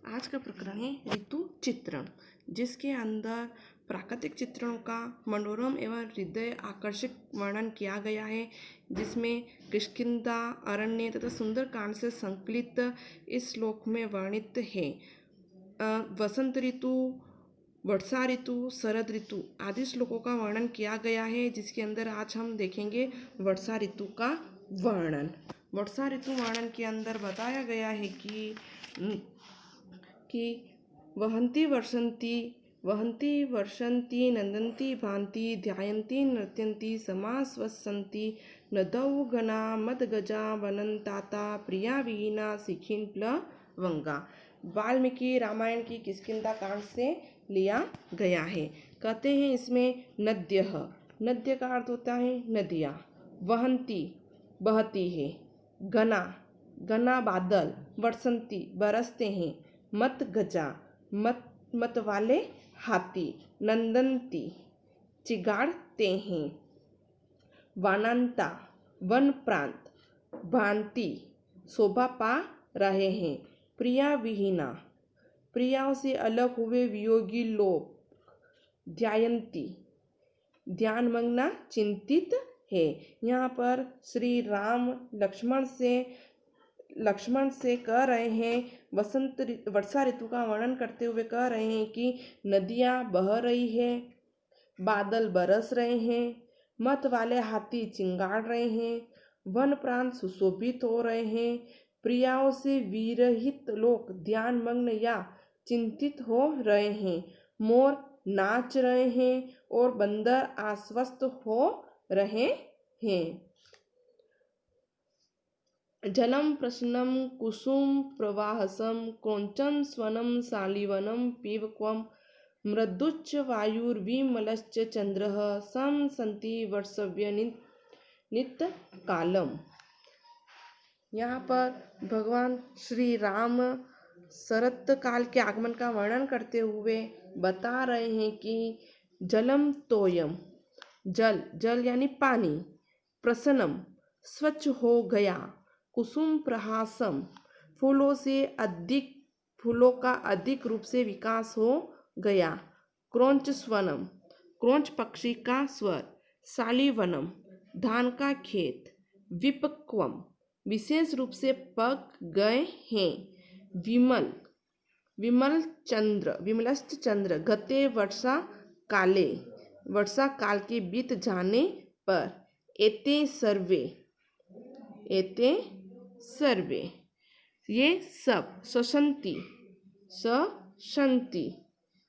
आज का प्रकरण है ऋतु चित्रण, जिसके अंदर प्राकृतिक चित्रणों का मनोरम एवं हृदय आकर्षक वर्णन किया गया है, जिसमें किष्किंधा अरण्य तथा सुंदर कांड से संकलित इस श्लोक में वर्णित है। वसंत ऋतु, वर्षा ऋतु, शरद ऋतु आदि श्लोकों का वर्णन किया गया है, जिसके अंदर आज हम देखेंगे वर्षा ऋतु का वर्णन। वर्षा ऋतु वर्णन के अंदर बताया गया है कि वहन्ति वर्षन्ति नंदन्ति भान्ति ध्यायन्ति नृत्यन्ति समास्वसन्ति नदौ गणा मदगजा वनन्ताता प्रिया विहीना शिखिन प्लवंगा। वाल्मीकि रामायण की किष्किंधा कांड से लिया गया है। कहते हैं इसमें नद्य का अर्थ होता है नदियाँ, वहन्ति बहती है, गना बादल, वर्षन्ति बरसते हैं, मत गजा मत वाले हाथी, नंदन्ति चिगाड़ते हैं, वनांता वन प्रांत, भांति शोभा पा रहे हैं, प्रिया विहीना प्रियाओं से अलग हुए वियोगी लोग, ध्यायन्ति ध्यानमग्ना चिंतित है। यहाँ पर श्री राम लक्ष्मण से कह रहे हैं, वर्षा ऋतु का वर्णन करते हुए कह रहे हैं कि नदियाँ बह रही है, बादल बरस रहे हैं, मत वाले हाथी चिंगाड़ रहे हैं, वन प्रांत सुशोभित हो रहे हैं, प्रियाओं से विरहित लोग ध्यानमग्न या चिंतित हो रहे हैं, मोर नाच रहे हैं और बंदर आश्वस्त हो रहे हैं। जलम प्रसन्नम कुसुम प्रवाहसम क्रौंचन स्वनम शालिवनम पीवक्वम मृदुच्च वायुर्विमलश्च चंद्रः सम सन्ति वर्षव्य नित कालम। यहाँ पर भगवान श्री राम शरत काल के आगमन का वर्णन करते हुए बता रहे हैं कि जलम तोयम, जल यानी पानी, प्रसन्नम स्वच्छ हो गया, कुसुम प्रहासम फूलों का अधिक रूप से विकास हो गया, क्रौंच स्वनम क्रौंच पक्षी का स्वर, शालिवनम धान का खेत, विपक्वम विशेष रूप से पक गए हैं, विमलश्च चंद्र गते वर्षा काल के बीत जाने पर, एते सर्वे ये सब सशंति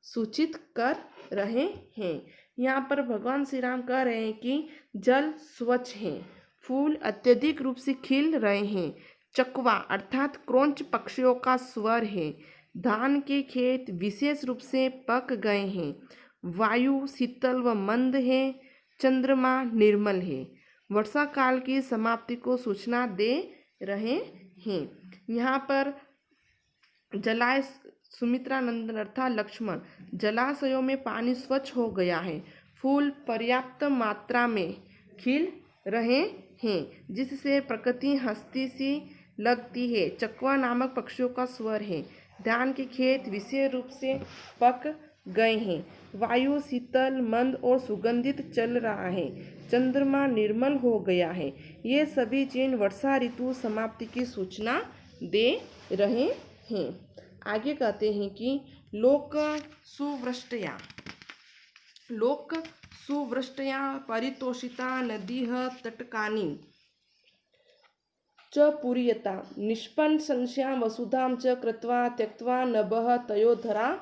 सूचित कर रहे हैं। यहाँ पर भगवान श्री राम कह रहे हैं कि जल स्वच्छ है, फूल अत्यधिक रूप से खिल रहे हैं, चकवा अर्थात क्रौंच पक्षियों का स्वर है, धान के खेत विशेष रूप से पक गए हैं, वायु शीतल व मंद है, चंद्रमा निर्मल है, वर्षा काल की समाप्ति को सूचना दे रहे हैं। यहाँ पर जलाय सुमित्रा नंदन अर्थात लक्ष्मण, जलाशयों में पानी स्वच्छ हो गया है, फूल पर्याप्त मात्रा में खिल रहे हैं, जिससे प्रकृति हंसती सी लगती है, चकवा नामक पक्षियों का स्वर है, धान के खेत विशेष रूप से पक गए हैं, वायु शीतल मंद और सुगंधित चल रहा है, चंद्रमा निर्मल हो गया है। ये सभी चिन्ह वर्षा ऋतु समाप्ति की सूचना दे रहे हैं। आगे कहते हैं कि लोक सुवृष्टया परितोषिता नदीः तटकानि च पूर्यता निष्पन्न संशयां वसुधां च कृत्वा त्यक्त्वा नभः तयोधरा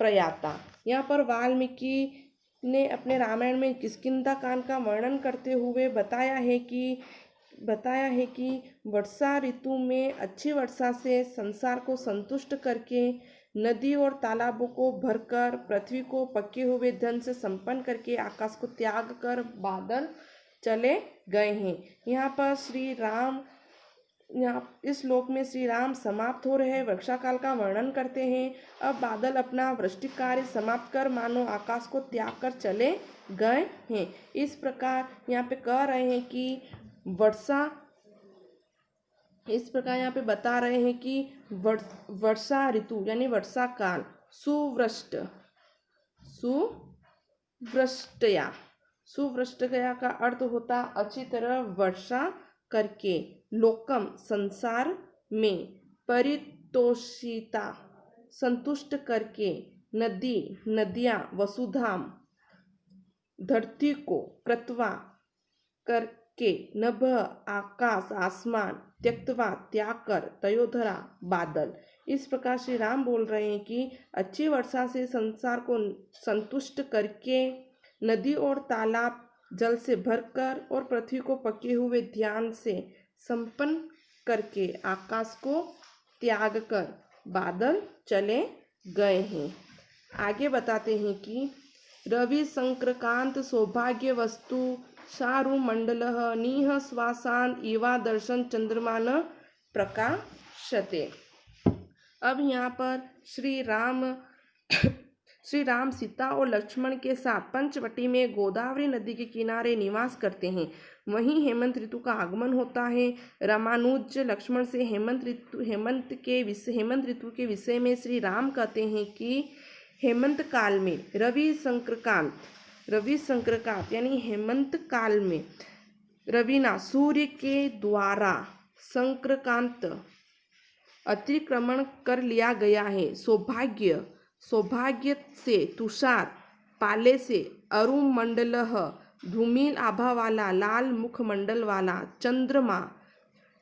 प्रयाता। यहाँ पर वाल्मीकि ने अपने रामायण में किष्किंधा कांड का वर्णन करते हुए बताया है कि वर्षा ऋतु में अच्छी वर्षा से संसार को संतुष्ट करके, नदी और तालाबों को भरकर, पृथ्वी को पके हुए धन से संपन्न करके, आकाश को त्याग कर बादल चले गए हैं। इस श्लोक में श्री राम समाप्त हो रहे वर्षा काल का वर्णन करते हैं। अब बादल अपना वृष्टि कार्य समाप्त कर मानो आकाश को त्याग कर चले गए हैं। इस प्रकार यहाँ पे कह रहे हैं कि वर्षा इस प्रकार यहाँ पे बता रहे हैं कि वर्षा ऋतु यानी वर्षा काल सुवृष्टया सुवृष्टया का अर्थ होता अच्छी तरह वर्षा करके, लोकम संसार में, परितोषिता संतुष्ट करके, नदी नदियाँ, वसुधाम धरती को, कृत्वा करके, नभ आकाश आसमान, त्यक्तवा त्याग कर, तयोधरा बादल। इस प्रकार श्री राम बोल रहे हैं कि अच्छी वर्षा से संसार को संतुष्ट करके, नदी और तालाब जल से भरकर और पृथ्वी को पके हुए ध्यान से संपन्न करके, आकाश को त्याग कर बादल चले गए हैं। आगे बताते हैं कि रवि संक्रकांत सौभाग्य वस्तु शारु मंडल निह श्वासान इवा दर्शन चंद्रमान प्रकाशते। अब यहाँ पर श्री राम सीता और लक्ष्मण के साथ पंचवटी में गोदावरी नदी के किनारे निवास करते हैं। वहीं हेमंत ऋतु का आगमन होता है। रामानुज लक्ष्मण से हेमंत ऋतु के विषय में श्री राम कहते हैं कि हेमंत काल में रवि संक्रकांत यानी हेमंत काल में रविना सूर्य के द्वारा संक्रकांत अतिक्रमण कर लिया गया है। सौभाग्य से तुषार, पाले से अरुमंडल, धूमिल आभा वाला, लाल मुखमंडल वाला चंद्रमा,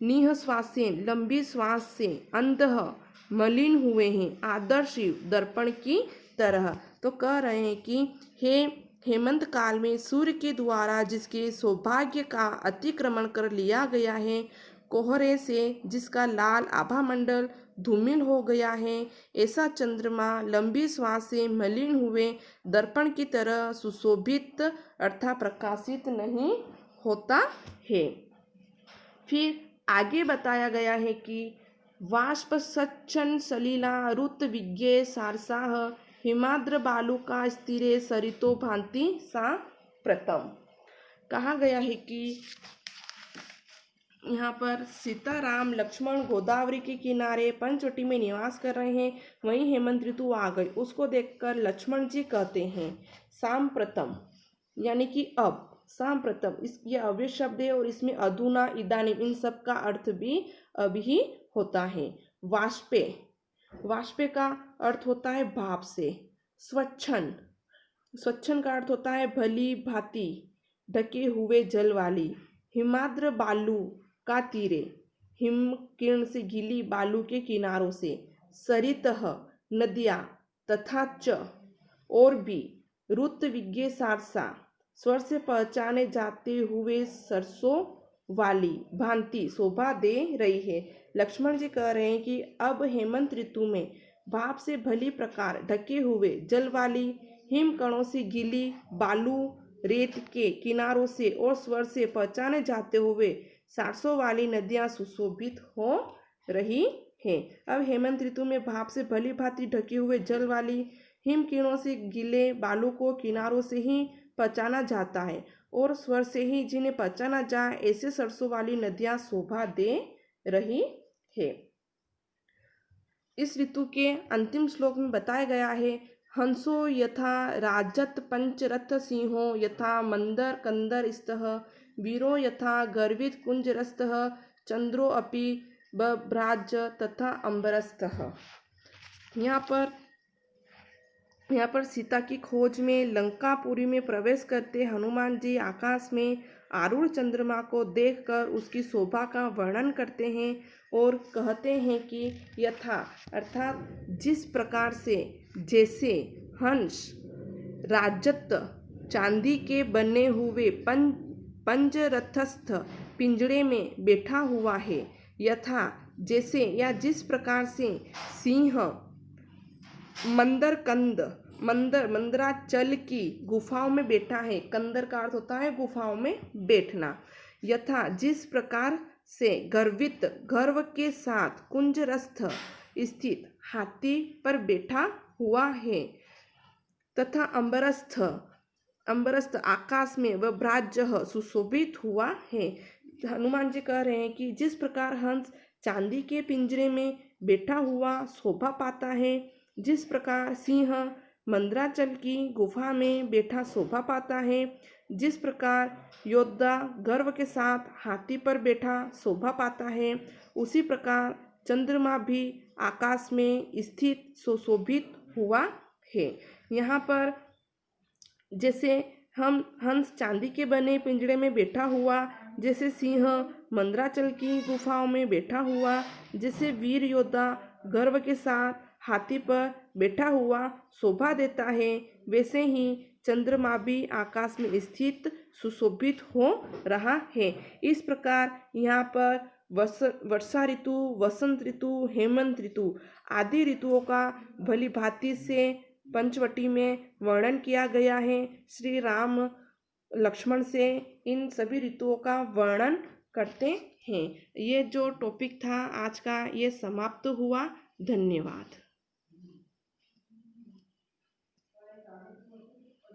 निःश्वासेन लंबी श्वास से, अंधः मलिन हुए हैं, आदर्श दर्पण की तरह। तो कह रहे हैं कि हे हेमंत काल में सूर्य के द्वारा जिसके सौभाग्य का अतिक्रमण कर लिया गया है, कोहरे से जिसका लाल आभा मंडल धूमिल हो गया है, ऐसा चंद्रमा लंबी श्वास से मलिन हुए दर्पण की तरह सुशोभित अर्थात प्रकाशित नहीं होता है। फिर आगे बताया गया है कि वाष्प सच्चन सलीला रुत विज्ञे सारसाह हिमाद्र बालुका स्थिरे सरितो भांति सा प्रथम। कहा गया है कि यहाँ पर सीताराम लक्ष्मण गोदावरी के किनारे पंचवटी में निवास कर रहे हैं। वहीं हेमंत ऋतु आ गई। उसको देखकर लक्ष्मण जी कहते हैं सांप्रतम यानी कि अब, सांप्रतम ये अव्यय शब्द है और इसमें अधुना इदानीम इन सब का अर्थ भी अभी होता है। वाष्पे का अर्थ होता है भाप से। स्वच्छन का अर्थ होता है भली भांति ढके हुए जल वाली। हिमाद्र बालू का तीरे, हिम किरण से गीली बालू के किनारों से। सरितः नदियाँ, तथा च और भी। रुत विज्ञे सारसा स्वर से पहचाने जाते हुए सरसों वाली, भांति शोभा दे रही है। लक्ष्मण जी कह रहे हैं कि अब हेमंत ऋतु में भाप से भली प्रकार ढके हुए जल वाली, हिम कणों से गीली बालू रेत के किनारों से और स्वर से पहचाने जाते हुए सरसों वाली नदियां सुशोभित हो रही हैं। अब हेमंत ऋतु में भाप से भली भांति ढके हुए जल वाली, हिम किरणों से गीले बालू को किनारों से ही पहचाना जाता है और स्वर से ही जिन्हें पहचाना जाए ऐसे सरसों वाली नदियां शोभा दे रही है। इस ऋतु के अंतिम श्लोक में बताया गया है हंसो यथा राजत पंचरथ सिंहो यथा मंदर कंदर स्तः वीरो यथा गर्वित कुंजरस्तः चंद्रो अपि बभ्राज तथा अंबरस्तः। यहाँ पर सीता की खोज में लंकापुरी में प्रवेश करते हनुमान जी आकाश में आरूढ़ चंद्रमा को देखकर उसकी शोभा का वर्णन करते हैं और कहते हैं कि यथा अर्थात जिस प्रकार से, जैसे हंस राजत चांदी के बने हुए पंजरथस्थ पिंजड़े में बैठा हुआ है, यथा जैसे या जिस प्रकार से सिंह मंदराचल की गुफाओं में बैठा है। कंदर का अर्थ होता है गुफाओं में बैठना। यथा जिस प्रकार से गर्वित गर्व के साथ कुंजरस्थ स्थित हाथी पर बैठा हुआ है, तथा अंबरस्थ आकाश में वभ्राज सुशोभित हुआ है। हनुमान जी कह रहे हैं कि जिस प्रकार हंस चांदी के पिंजरे में बैठा हुआ शोभा पाता है, जिस प्रकार सिंह मंदराचल की गुफा में बैठा शोभा पाता है, जिस प्रकार योद्धा गर्व के साथ हाथी पर बैठा शोभा पाता है, उसी प्रकार चंद्रमा भी आकाश में स्थित सुशोभित हुआ है। यहाँ पर जैसे हम हंस चांदी के बने पिंजरे में बैठा हुआ, जैसे सिंह मंदराचल की गुफाओं में बैठा हुआ, जैसे वीर योद्धा गर्व के साथ हाथी पर बैठा हुआ शोभा देता है, वैसे ही चंद्रमा भी आकाश में स्थित सुशोभित हो रहा है। इस प्रकार यहाँ पर वर्षा ऋतु, वसंत ऋतु, हेमंत ऋतु आदि ऋतुओं का भली भांति से पंचवटी में वर्णन किया गया है। श्री राम लक्ष्मण से इन सभी ऋतुओं का वर्णन करते हैं। ये जो टॉपिक था आज का, ये समाप्त हुआ। धन्यवाद।